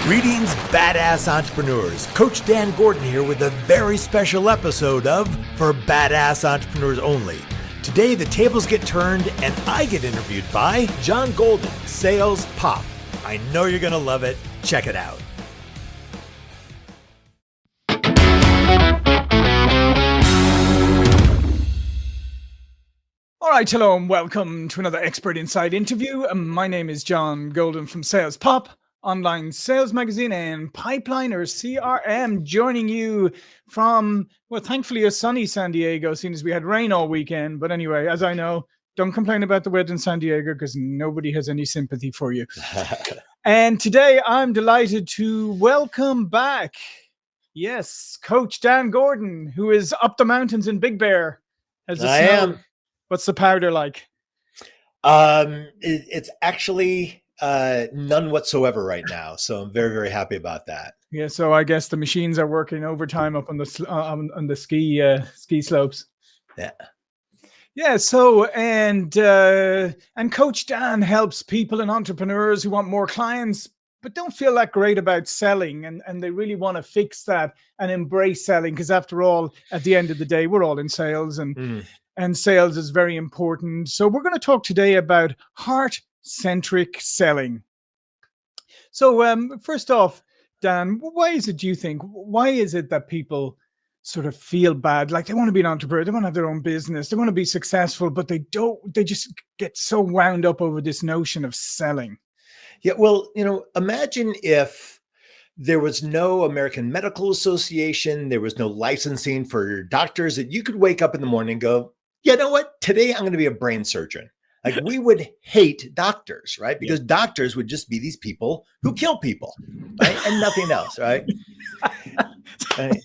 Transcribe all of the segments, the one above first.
Greetings, badass entrepreneurs. Coach Dan Gordon here with a very special episode of For Badass Entrepreneurs Only. Today, the tables get turned and I get interviewed by John Golden, Sales Pop. I know you're going to love it. Check it out. All right, hello and welcome to another Expert Inside interview. My name is John Golden from Sales Pop, online sales magazine and Pipeliner CRM, joining you from, well, thankfully a sunny San Diego, seeing as we had rain all weekend. But anyway, as I know, don't complain about the weather in San Diego because nobody has any sympathy for you. And today I'm delighted to welcome back, yes, Coach Dan Gordon, who is up the mountains in Big Bear. I am. What's the powder like? It's actually none whatsoever right now. So I'm very, very happy about that. Yeah, so I guess the machines are working overtime up on the ski slopes. Yeah. Yeah. So and Coach Dan helps people and entrepreneurs who want more clients, but don't feel that great about selling, and they really want to fix that and embrace selling, because after all, at the end of the day, we're all in sales, and sales is very important. So we're going to talk today about heart-centric selling. So first off, Dan, why is it that people sort of feel bad? Like they want to be an entrepreneur, they want to have their own business, they want to be successful, but they just get so wound up over this notion of selling. Yeah. Well, imagine if there was no American Medical Association, there was no licensing for doctors, that you could wake up in the morning and go, you know what? Today I'm going to be a brain surgeon. Like, we would hate doctors, right? Because doctors would just be these people who kill people, right? And nothing else, right? Right?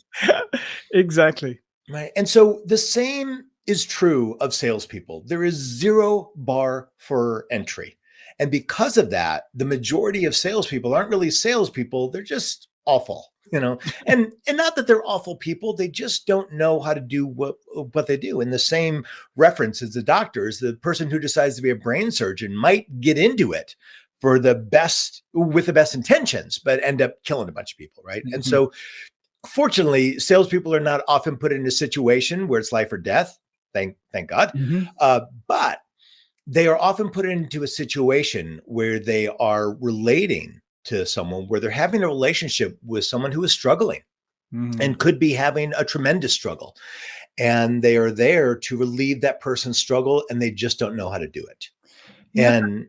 Exactly. Right. And so the same is true of salespeople. There is zero bar for entry. And because of that, the majority of salespeople aren't really salespeople. They're just awful, and not that they're awful people. They just don't know how to do what they do. And the same reference as the doctors, the person who decides to be a brain surgeon might get into it with the best intentions, but end up killing a bunch of people. Right. Mm-hmm. And so fortunately, salespeople are not often put in a situation where it's life or death. Thank God. Mm-hmm. But they are often put into a situation where they are relating to someone, where they're having a relationship with someone who is struggling and could be having a tremendous struggle. And they are there to relieve that person's struggle, and they just don't know how to do it. Yeah, and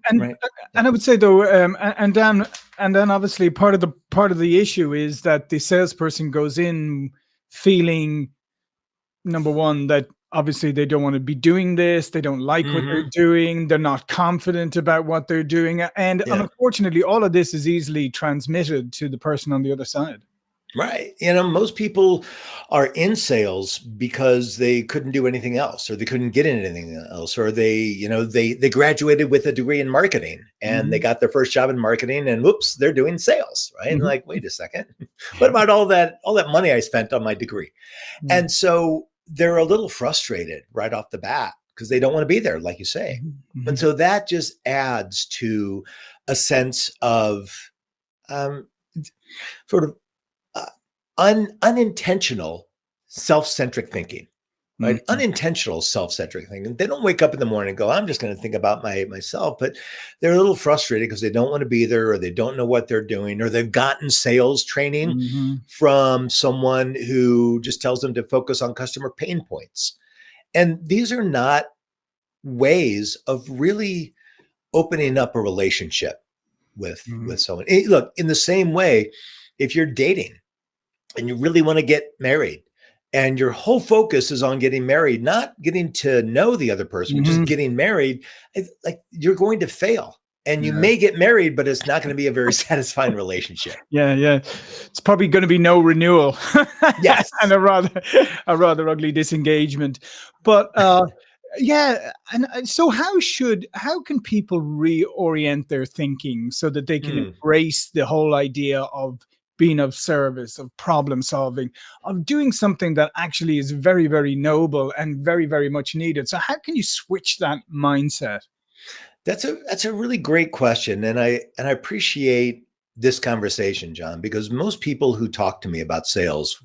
I would say though, and then obviously part of the issue is that the salesperson goes in feeling, number one, that obviously they don't want to be doing this. They don't like what they're doing. They're not confident about what they're doing. And unfortunately, all of this is easily transmitted to the person on the other side. Right. Most people are in sales because they couldn't do anything else, or they couldn't get into anything else, or they graduated with a degree in marketing and they got their first job in marketing, and whoops, they're doing sales. Right. And like, wait a second, what about all that money I spent on my degree? And so they're a little frustrated right off the bat because they don't want to be there, like you say. And so that just adds to a sense of sort of unintentional self-centric thinking, right? Unintentional self-centric thinking. They don't wake up in the morning and go, I'm just going to think about myself, but they're a little frustrated because they don't want to be there, or they don't know what they're doing, or they've gotten sales training from someone who just tells them to focus on customer pain points. And these are not ways of really opening up a relationship with someone. Look, in the same way, if you're dating and you really want to get married, and your whole focus is on getting married, not getting to know the other person, just getting married, like, you're going to fail. And you may get married, but it's not going to be a very satisfying relationship. Yeah. It's probably going to be no renewal. Yes. And a rather ugly disengagement. But and so how can people reorient their thinking so that they can embrace the whole idea of being of service, of problem solving, of doing something that actually is very, very noble and very, very much needed? So how can you switch that mindset? That's a really great question. And I appreciate this conversation, John, because most people who talk to me about sales,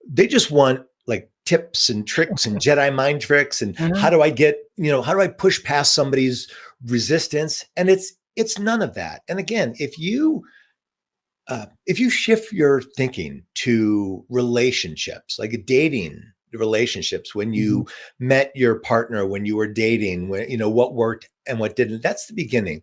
they just want like tips and tricks and Jedi mind tricks and how do I get, how do I push past somebody's resistance? And it's none of that. And again, if you shift your thinking to relationships, like dating relationships, when you met your partner, when you were dating, when what worked and what didn't, that's the beginning.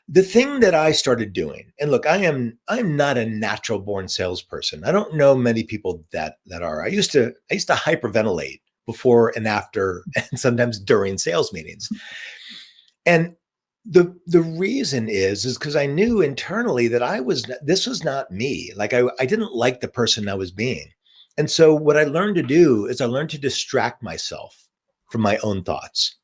The thing that I started doing, and look, I'm not a natural born salesperson. I don't know many people that are. I used to hyperventilate before and after, and sometimes during sales meetings. And the reason is because I knew internally that this was not me. Like I didn't like the person I was being. And so what I learned to do is I learned to distract myself from my own thoughts.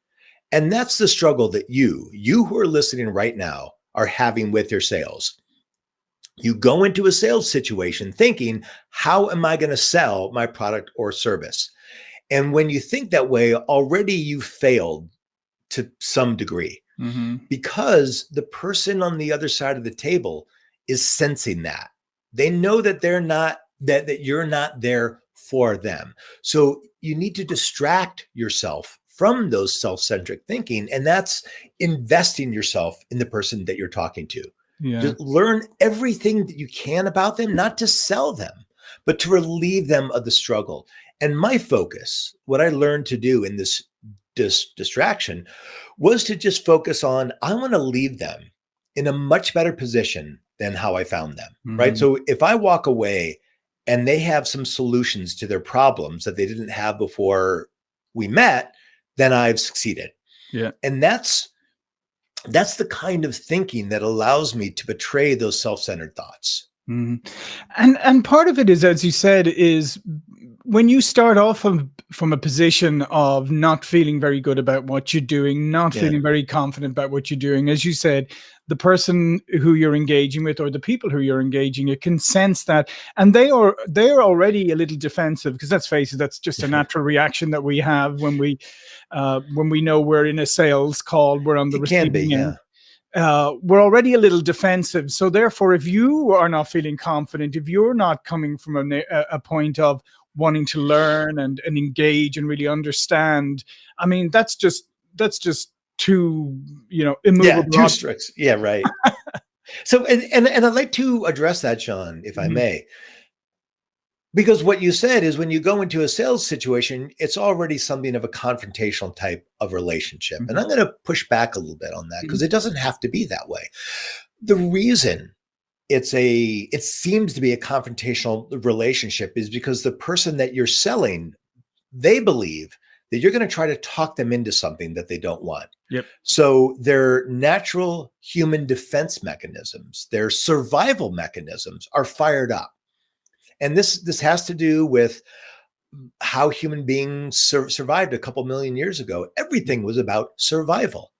And that's the struggle that you who are listening right now are having with your sales. You go into a sales situation thinking, how am I going to sell my product or service? And when you think that way, already you failed to some degree, because the person on the other side of the table is sensing that. They know that they're not, that you're not there for them. So you need to distract yourself from those self-centric thinking. And that's investing yourself in the person that you're talking to. Yeah. Just learn everything that you can about them, not to sell them, but to relieve them of the struggle. And my focus, what I learned to do in this distraction, was to just focus on, I want to leave them in a much better position than how I found them, right? So if I walk away and they have some solutions to their problems that they didn't have before we met, then I've succeeded. Yeah. And that's the kind of thinking that allows me to betray those self-centered thoughts. And part of it is, as you said, is when you start off from a position of not feeling very good about what you're doing, not feeling very confident about what you're doing, as you said, the person who you're engaging with or the people who you're engaging, you can sense that, and they are already a little defensive, because let's face it, that's just a natural reaction that we have when we know we're in a sales call, we're on the receiving end. We're already a little defensive. So therefore, if you are not feeling confident, if you're not coming from a point of wanting to learn and engage and really understand, I mean, that's just too, immovable. Yeah, too strict. Yeah, right. So, and I'd like to address that, Sean, if I may. Because what you said is when you go into a sales situation, it's already something of a confrontational type of relationship. And I'm going to push back a little bit on that, because it doesn't have to be that way. The reason it seems to be a confrontational relationship is because the person that you're selling, they believe that you're going to try to talk them into something that they don't want. Yep. So their natural human defense mechanisms, their survival mechanisms are fired up. And this has to do with how human beings survived a couple million years ago. Everything was about survival.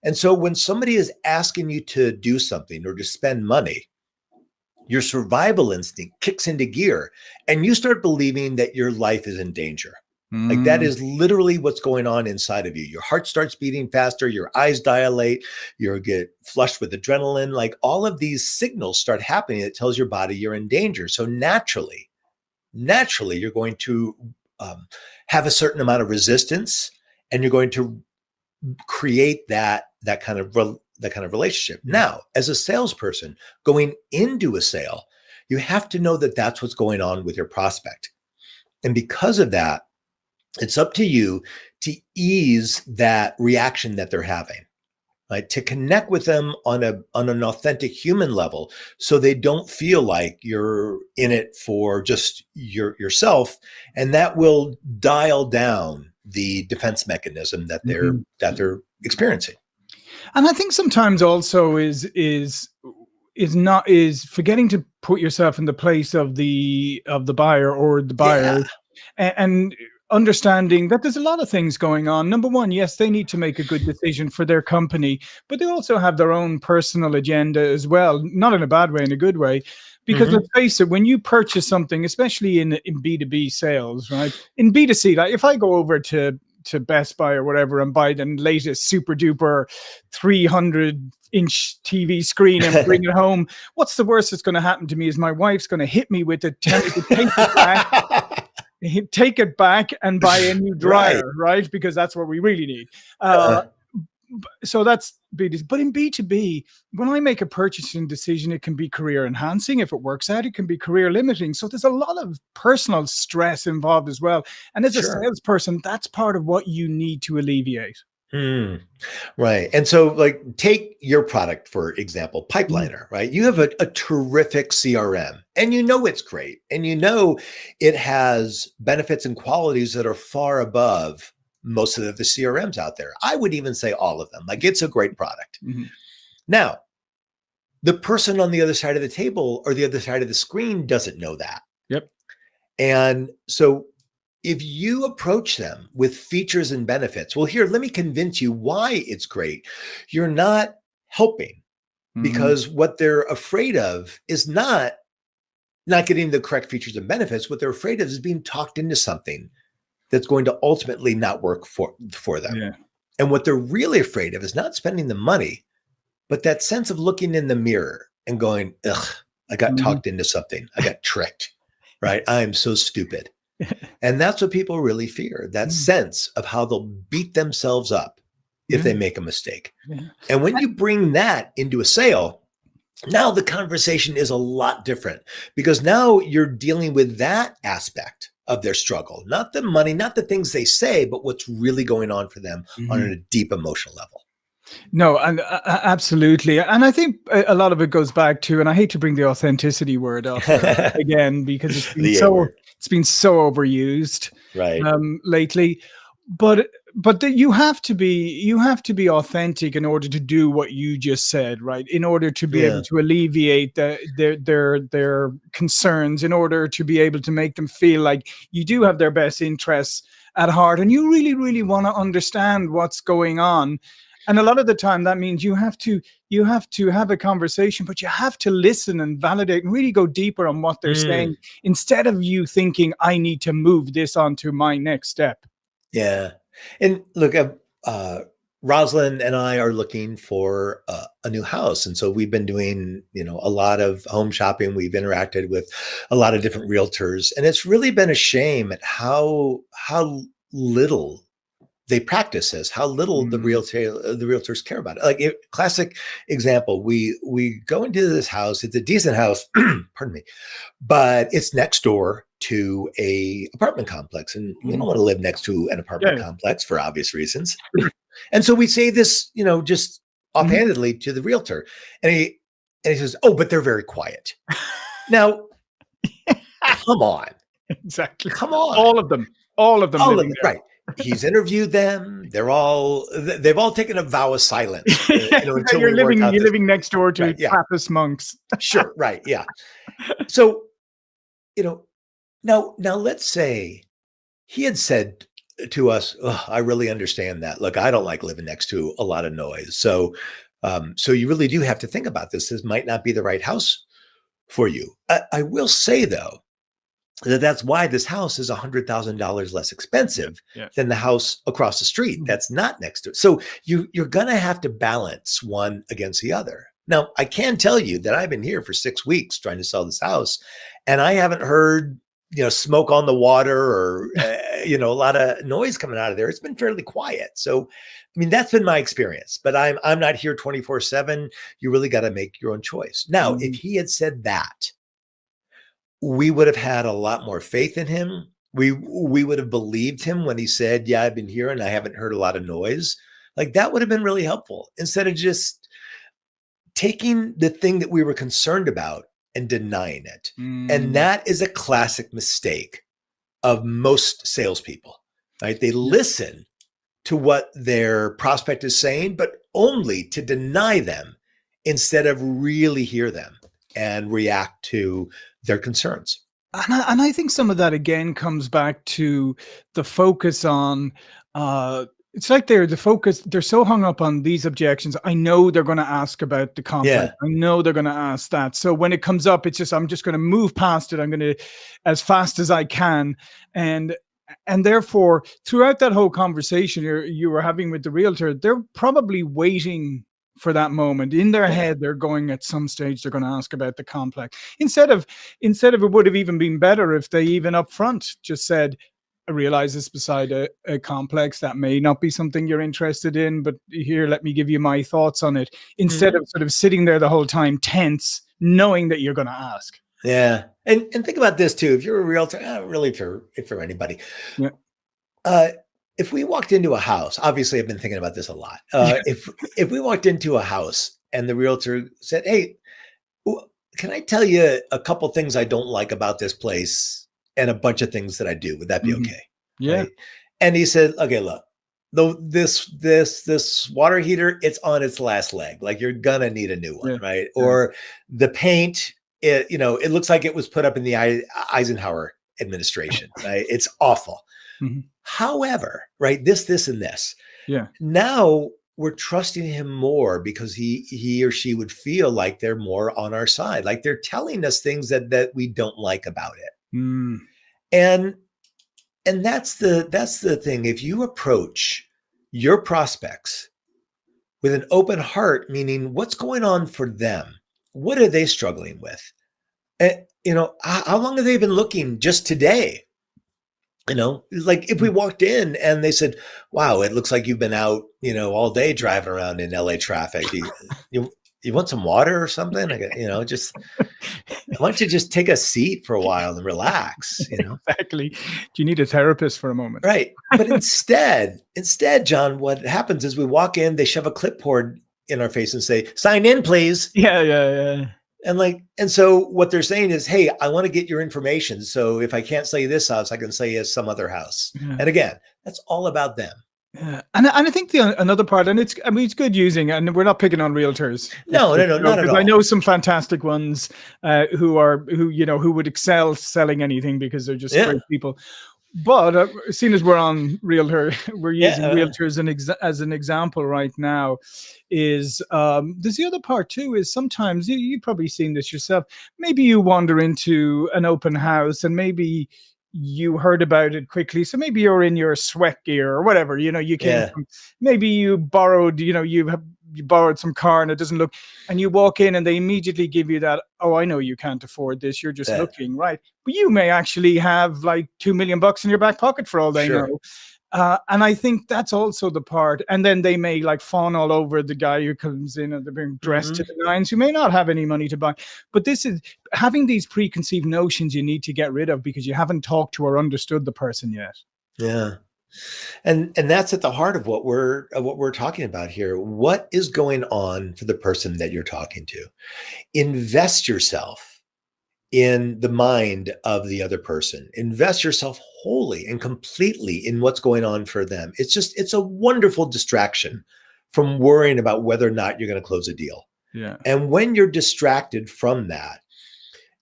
And so when somebody is asking you to do something or to spend money, your survival instinct kicks into gear and you start believing that your life is in danger. Like that is literally what's going on inside of you. Your heart starts beating faster, your eyes dilate, you get flushed with adrenaline. Like all of these signals start happening that tells your body you're in danger. So naturally, you're going to have a certain amount of resistance, and you're going to create that kind of relationship. Now, as a salesperson going into a sale, you have to know that that's what's going on with your prospect. And because of that, it's up to you to ease that reaction that they're having, right? To connect with them on an authentic human level, so they don't feel like you're in it for just yourself, and that will dial down the defense mechanism that they're experiencing. And I think sometimes also is forgetting to put yourself in the place of the buyer or the buyer, and understanding that there's a lot of things going on. Number one, yes, they need to make a good decision for their company, but they also have their own personal agenda as well, not in a bad way, in a good way. Because let's face it, when you purchase something, especially in B2B sales, right? In B2C, like if I go over to to Best Buy or whatever and buy the latest super duper 300-inch TV screen and bring it home. What's the worst that's going to happen to me is my wife's going to hit me with it, tell me to take it back and buy a new dryer, right? Because that's what we really need. So that's B2C. But in B2B, when I make a purchasing decision, it can be career enhancing. If it works out, it can be career limiting. So there's a lot of personal stress involved as well. And as a salesperson, that's part of what you need to alleviate. Right. And so like take your product, for example, Pipeliner, right? You have a terrific CRM and you know it's great. And you know it has benefits and qualities that are far above most of the CRMs out there. I would even say all of them. Like it's a great product. Now, the person on the other side of the table or the other side of the screen doesn't know that. And so if you approach them with features and benefits, well, here, let me convince you why it's great. You're not helping because what they're afraid of is not getting the correct features and benefits. What they're afraid of is being talked into something that's going to ultimately not work for them. And what they're really afraid of is not spending the money, but that sense of looking in the mirror and going, ugh, I got talked into something. I got tricked, right? I'm so stupid. And that's what people really fear, that sense of how they'll beat themselves up if they make a mistake. And when you bring that into a sale, now the conversation is a lot different because now you're dealing with that aspect of their struggle, not the money, not the things they say, but what's really going on for them on a deep emotional level. No, and absolutely. And I think a lot of it goes back to, and I hate to bring the authenticity word up again, because it's been so overused lately. But you have to be authentic in order to do what you just said, right? In order to be able to alleviate their concerns, in order to be able to make them feel like you do have their best interests at heart, and you really, really want to understand what's going on. And a lot of the time that means you have to have a conversation, but you have to listen and validate and really go deeper on what they're saying, instead of you thinking, I need to move this on to my next step. Yeah. And look, Rosalind and I are looking for a new house. And so we've been doing, a lot of home shopping. We've interacted with a lot of different realtors, and it's really been a shame at how little they practice this, how little the realtors care about it. Like classic example, we go into this house. It's a decent house, pardon me, but it's next door to a apartment complex, and we don't want to live next to an apartment complex for obvious reasons. And so we say this, just offhandedly to the realtor, and he says, "Oh, but they're very quiet." Now, come on, exactly, come on, all of them, right? He's interviewed them. They've all taken a vow of silence. Until you're living next door to Trappist monks. Sure. Right. Yeah. So, now let's say he had said to us, I really understand that. Look, I don't like living next to a lot of noise. So you really do have to think about this. This might not be the right house for you. I will say though, that's why this house is $100,000 less expensive than the house across the street that's not next to it. So you're going to have to balance one against the other. Now, I can tell you that I've been here for 6 weeks trying to sell this house, and I haven't heard, smoke on the water or, a lot of noise coming out of there. It's been fairly quiet. So, I mean, that's been my experience, but I'm not here 24/7. You really got to make your own choice. Now, if he had said that, we would have had a lot more faith in him. We would have believed him when he said, yeah, I've been here and I haven't heard a lot of noise. Like that would have been really helpful, instead of just taking the thing that we were concerned about and denying it. And that is a classic mistake of most salespeople, right? They listen to what their prospect is saying, but only to deny them instead of really hear them and react to their concerns. And I think some of that again comes back to the focus on, it's like they're so hung up on these objections. I know they're going to ask about the conflict. I know they're going to ask that. So when it comes up, it's just, I'm just going to move past it. I'm going to, as fast as I can. And And therefore, throughout that whole conversation you were having with the realtor, they're probably waiting for that moment in their Yeah. head. They're going, at some stage they're going to ask about the complex, instead of it would have even been better if they even up front just said, I realize it's beside a complex that may not be something you're interested in, but here, let me give you my thoughts on it, instead Mhm. of sort of sitting there the whole time tense, knowing that you're going to ask. Yeah. And think about this too. If you're a realtor, really if for anybody, Yeah. uh, if we walked into a house, obviously I've been thinking about this a lot. If we walked into a house and the realtor said, "Hey, can I tell you a couple things I don't like about this place and a bunch of things that I do? Would that be Mhm. okay?" Yeah. Right? And he said, "Okay, look, though this water heater, it's on its last leg. Like you're gonna need a new one, Yeah. right? Yeah. Or the paint, it looks like it was put up in the Eisenhower administration, right? It's awful. Mhm. However, right, this, and this. Yeah. Now we're trusting him more because he or she would feel like they're more on our side, like they're telling us things that we don't like about it. Mm. And that's the thing. If you approach your prospects with an open heart, meaning what's going on for them, what are they struggling with? How long have they been looking just today? Like if we walked in and they said, "Wow, it looks like you've been out, all day driving around in LA traffic. You want some water or something? Just why don't you just take a seat for a while and relax, Exactly. Do you need a therapist for a moment? Right. But instead, John, what happens is we walk in, they shove a clipboard in our face and say, "Sign in, please." Yeah, yeah, yeah. And so what they're saying is, "Hey, I want to get your information. So if I can't sell you this house, I can sell you some other house." Yeah. And again, that's all about them. Yeah. And I think another part, and it's good using, and we're not picking on realtors, No, no, no, not at because I all. know some fantastic ones who would excel selling anything because they're just Yeah. great people. But seeing as we're on realtor, we're Yeah. using realtors as an example right now. Is there's the other part too? Is sometimes you've probably seen this yourself. Maybe you wander into an open house and maybe you heard about it quickly. So maybe you're in your sweat gear or whatever. You came Yeah. from, maybe you borrowed. You borrowed some car and it doesn't look. And you walk in and they immediately give you that. Oh, I know you can't afford this. You're just Yeah. looking, right? But you may actually have like $2 million in your back pocket for all they Sure. know. And I think that's also the part. And then they may like fawn all over the guy who comes in and they're being dressed to Mhm. the nines, who may not have any money to buy. But this is having these preconceived notions you need to get rid of because you haven't talked to or understood the person yet. Yeah. And that's at the heart of what we're talking about here. What is going on for the person that you're talking to? Invest yourself in the mind of the other person. Invest yourself wholly and completely in what's going on for them. It's a wonderful distraction from worrying about whether or not you're going to close a deal. Yeah. And when you're distracted from that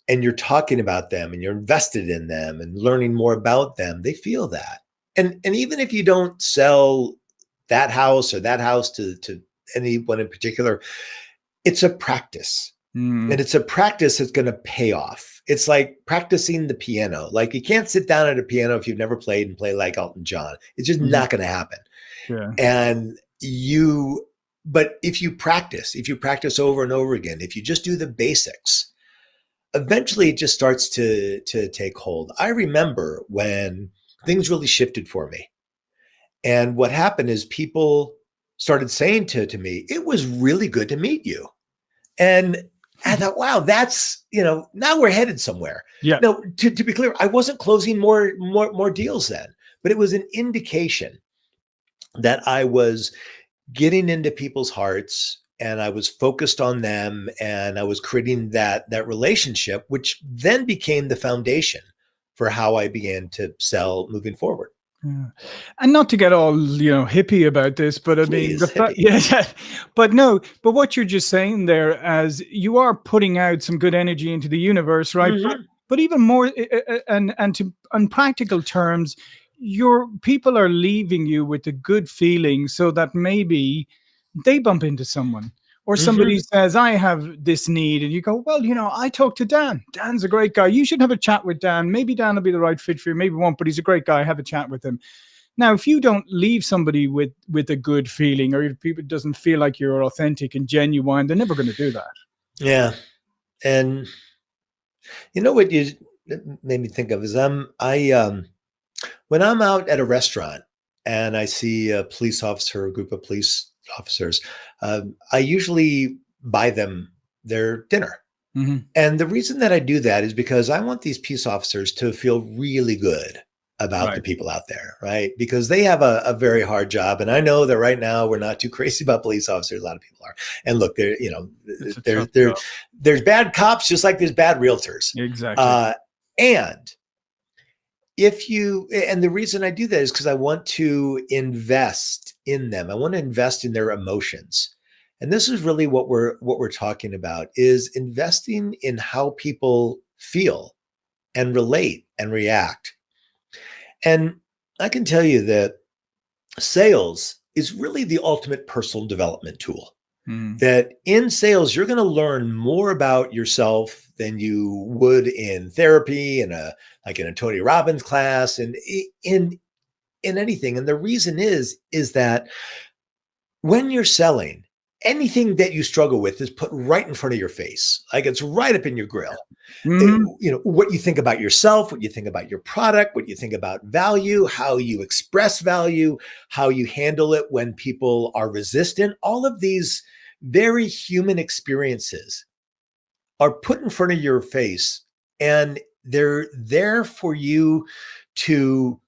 and you're talking about them and you're invested in them and learning more about them, they feel that. And even if you don't sell that house or that house to anyone in particular, it's a practice. And Mm. it's a practice that's going to pay off. It's like practicing the piano. Like you can't sit down at a piano if you've never played and play like Elton John. It's just Mhm. not going to happen. Yeah. And but if you practice over and over again, if you just do the basics, eventually it just starts to take hold. I remember when things really shifted for me. And what happened is people started saying to me, "It was really good to meet you." And I thought, wow, that's, now we're headed somewhere. Yeah. Now, to be clear, I wasn't closing more deals then, but it was an indication that I was getting into people's hearts and I was focused on them and I was creating that relationship, which then became the foundation for how I began to sell moving forward. Yeah. And not to get all hippie about this, but I mean the Please, fact, hippie. yeah, yeah, but no, but what you're just saying there, as you are putting out some good energy into the universe, right? Mhm. But even more, and to on practical terms, your people are leaving you with a good feeling, so that maybe they bump into someone, Or somebody says, I have this need, and you go, well, I talked to Dan. Dan's a great guy. You should have a chat with Dan. Maybe Dan will be the right fit for you. Maybe won't, but he's a great guy. Have a chat with him. Now, if you don't leave somebody with a good feeling, or if people doesn't feel like you're authentic and genuine, they're never going to do that. Yeah. And you know what you made me think of is when I'm out at a restaurant and I see a police officer, a group of police officers, I usually buy them their dinner. And the reason that I do that is because I want these peace officers to feel really good about the people out there, right? Because they have a very hard job. And I know that right now we're not too crazy about police officers. A lot of people are. And look, there's bad cops just like there's bad realtors. Exactly. And the reason I do that is because I want to invest in them. I want to invest in their emotions. And this is really what we're talking about, is investing in how people feel and relate and react. And I can tell you that sales is really the ultimate personal development tool. That in sales, you're going to learn more about yourself than you would in therapy and in a Tony Robbins class and in anything. And the reason is that when you're selling, anything that you struggle with is put right in front of your face. Like it's right up in your grill. What you think about yourself, what you think about your product, what you think about value, how you express value, how you handle it when people are resistant. All of these very human experiences are put in front of your face, and they're there for you to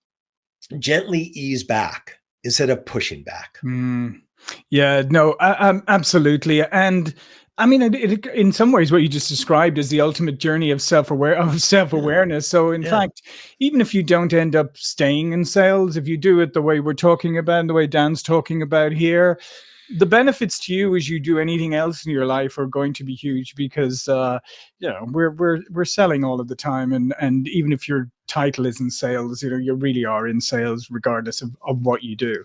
gently ease back instead of pushing back. Yeah, no, absolutely. And I mean, in some ways, what you just described is the ultimate journey of self-awareness. So in fact, even if you don't end up staying in sales, if you do it the way we're talking about and the way Dan's talking about here, the benefits to you as you do anything else in your life are going to be huge, because we're selling all of the time, and even if your title is in sales, you really are in sales regardless of what you do.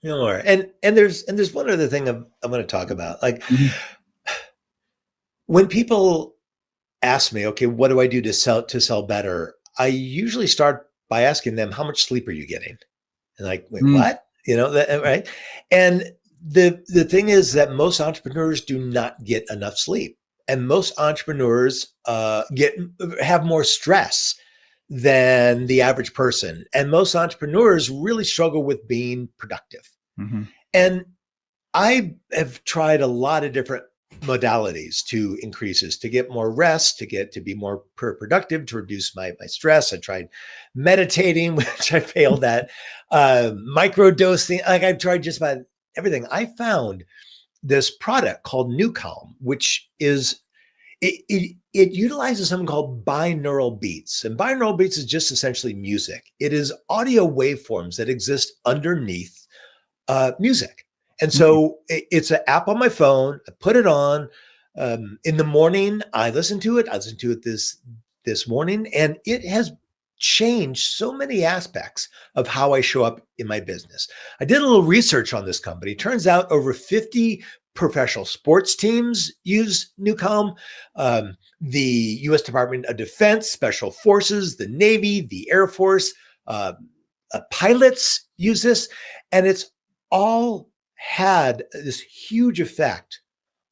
And there's one other thing I'm going to talk about. Like when people ask me, okay, what do I do to sell better? I usually start by asking them, how much sleep are you getting? And like, wait, what? Right? And the thing is that most entrepreneurs do not get enough sleep, and most entrepreneurs have more stress than the average person. And most entrepreneurs really struggle with being productive. And I have tried a lot of different modalities to increase this, to get more rest, to be more productive, to reduce my stress. I tried meditating, which I failed at, microdosing. Like I've tried just about everything. I found this product called New Calm, which is it utilizes something called binaural beats. And binaural beats is just essentially music. It is audio waveforms that exist underneath music. And so it's an app on my phone. I put it on in the morning. I listen to it. I listened to it this morning, and it has changed so many aspects of how I show up in my business. I did a little research on this company. Turns out over 50 professional sports teams use New Calm. The U.S. Department of Defense, Special Forces, the Navy, the Air Force, pilots use this, and it's all had this huge effect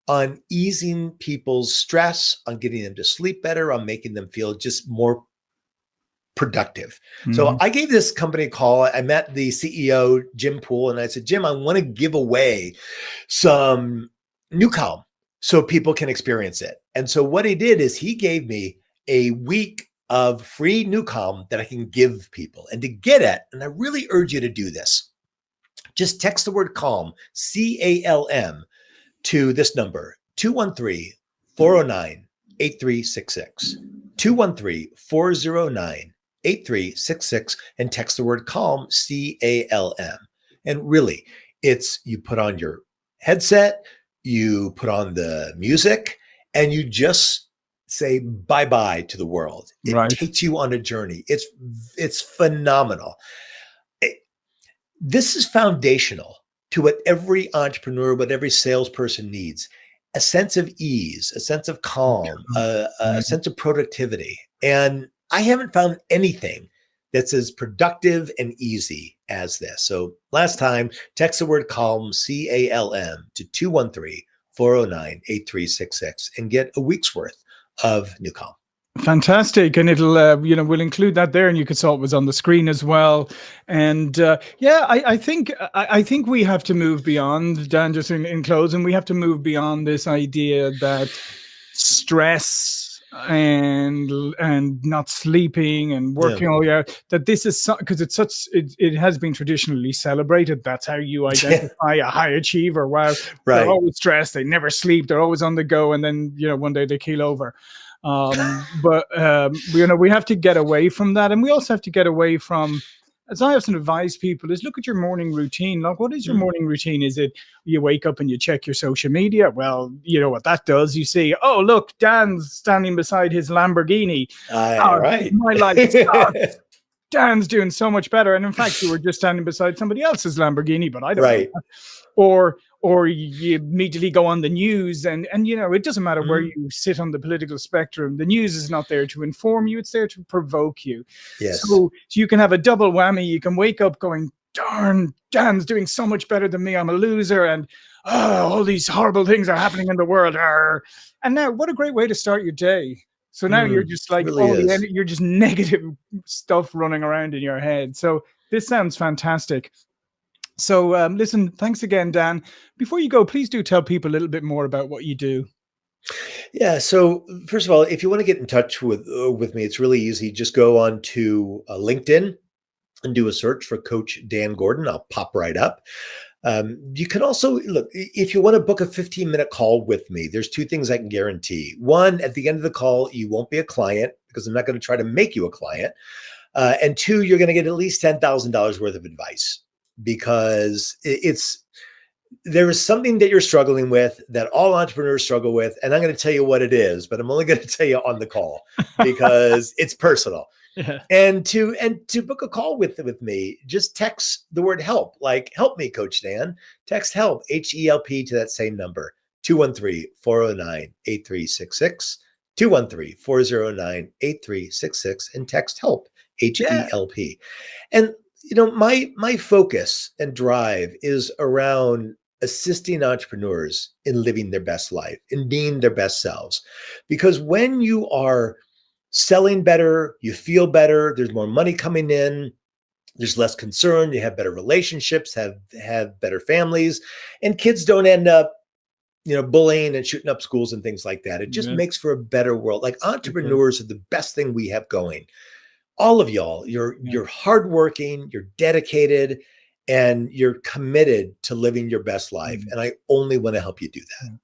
on easing people's stress, on getting them to sleep better, on making them feel just more productive. So I gave this company a call. I met the CEO, Jim Poole, and I said, Jim, I want to give away some New Calm so people can experience it. And so what he did is he gave me a week of free New Calm that I can give people. And to get it, and I really urge you to do this, just text the word calm, CALM, to this number, 213-409-8366, 213-409-8366, and text the word calm, CALM. And really, it's you put on your headset, you put on the music, and you just say bye-bye to the world. It takes you on a journey. It's phenomenal. This is foundational to what every entrepreneur, what every salesperson needs. a sense of ease, a sense of calm, a sense of productivity. And I haven't found anything that's as productive and easy as this. So last time, text the word calm, CALM, to 213-409-8366 and get a week's worth of new calm. Fantastic. And it'll, we'll include that there, and you saw it was on the screen as well. And I think we have to move beyond, Dan, just in closing, we have to move beyond this idea that stress and not sleeping and working all year, that this is because it has been traditionally celebrated. That's how you identify a high achiever. Wow, right. They're always stressed, they never sleep, they're always on the go, and then one day they keel over. But we have to get away from that, and we also have to get away from, as I often advise people, is look at your morning routine. Like, what is your morning routine? Is it you wake up and you check your social media? Well, you know what that does. You see, oh, look, Dan's standing beside his Lamborghini. Right. My life sucks. Dan's doing so much better. And in fact, you were just standing beside somebody else's Lamborghini, but I don't know that. Or you immediately go on the news, and it doesn't matter where you sit on the political spectrum. The news is not there to inform you, it's there to provoke you. Yes. So you can have a double whammy. You can wake up going, darn, Dan's doing so much better than me, I'm a loser, and all these horrible things are happening in the world. And now, what a great way to start your day. So now you're just like, you're just negative stuff running around in your head. So this sounds fantastic. So listen, thanks again, Dan. Before you go, please do tell people a little bit more about what you do. Yeah. So first of all, if you want to get in touch with me, it's really easy. Just go on to LinkedIn and do a search for Coach Dan Gordon. I'll pop right up. You can also look, if you want to book a 15-minute call with me, there's two things I can guarantee. One, at the end of the call, you won't be a client because I'm not going to try to make you a client. And two, you're going to get at least $10,000 worth of advice, because there is something that you're struggling with that all entrepreneurs struggle with. And I'm going to tell you what it is, but I'm only going to tell you on the call because it's personal. Yeah. And to book a call with me, just text the word help, like help me, Coach Dan. Text help, HELP, to that same number, 213-409-8366, 213-409-8366, and text help, HELP. And my focus and drive is around assisting entrepreneurs in living their best life, in being their best selves. Because when you are selling better, you feel better, there's more money coming in, there's less concern, you have better relationships, have better families, and kids don't end up, bullying and shooting up schools and things like that. It just makes for a better world. Like, entrepreneurs are the best thing we have going. All of y'all, you're hardworking, you're dedicated, and you're committed to living your best life. And I only want to help you do that.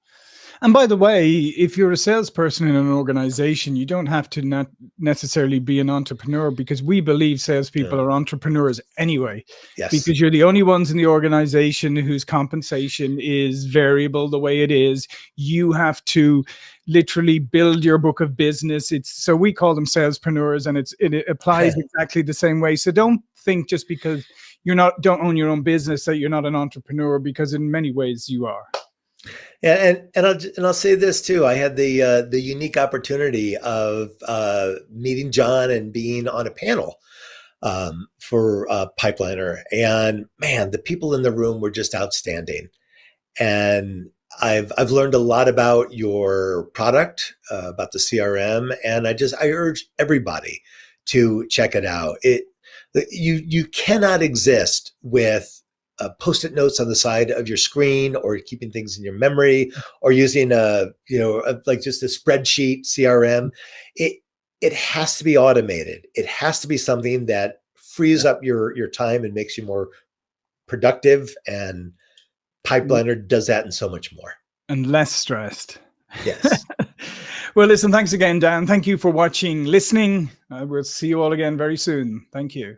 And by the way, if you're a salesperson in an organization, you don't have to not necessarily be an entrepreneur, because we believe salespeople are entrepreneurs anyway. Yes. Because you're the only ones in the organization whose compensation is variable the way it is. You have to literally build your book of business. So we call them salespreneurs, and it applies exactly the same way. So don't think just because don't own your own business that you're not an entrepreneur, because in many ways you are. Yeah, and I'll say this too. I had the unique opportunity of meeting John and being on a panel for Pipeliner, and man, the people in the room were just outstanding. And I've learned a lot about your product, about the CRM, and I urge everybody to check it out. You cannot exist with Post-it notes on the side of your screen, or keeping things in your memory, or using like just a spreadsheet CRM. It has to be automated. It has to be something that frees up your time and makes you more productive. And Pipeliner does that and so much more. And less stressed. Yes. Well, listen, thanks again, Dan. Thank you for watching, listening. We'll see you all again very soon. Thank you.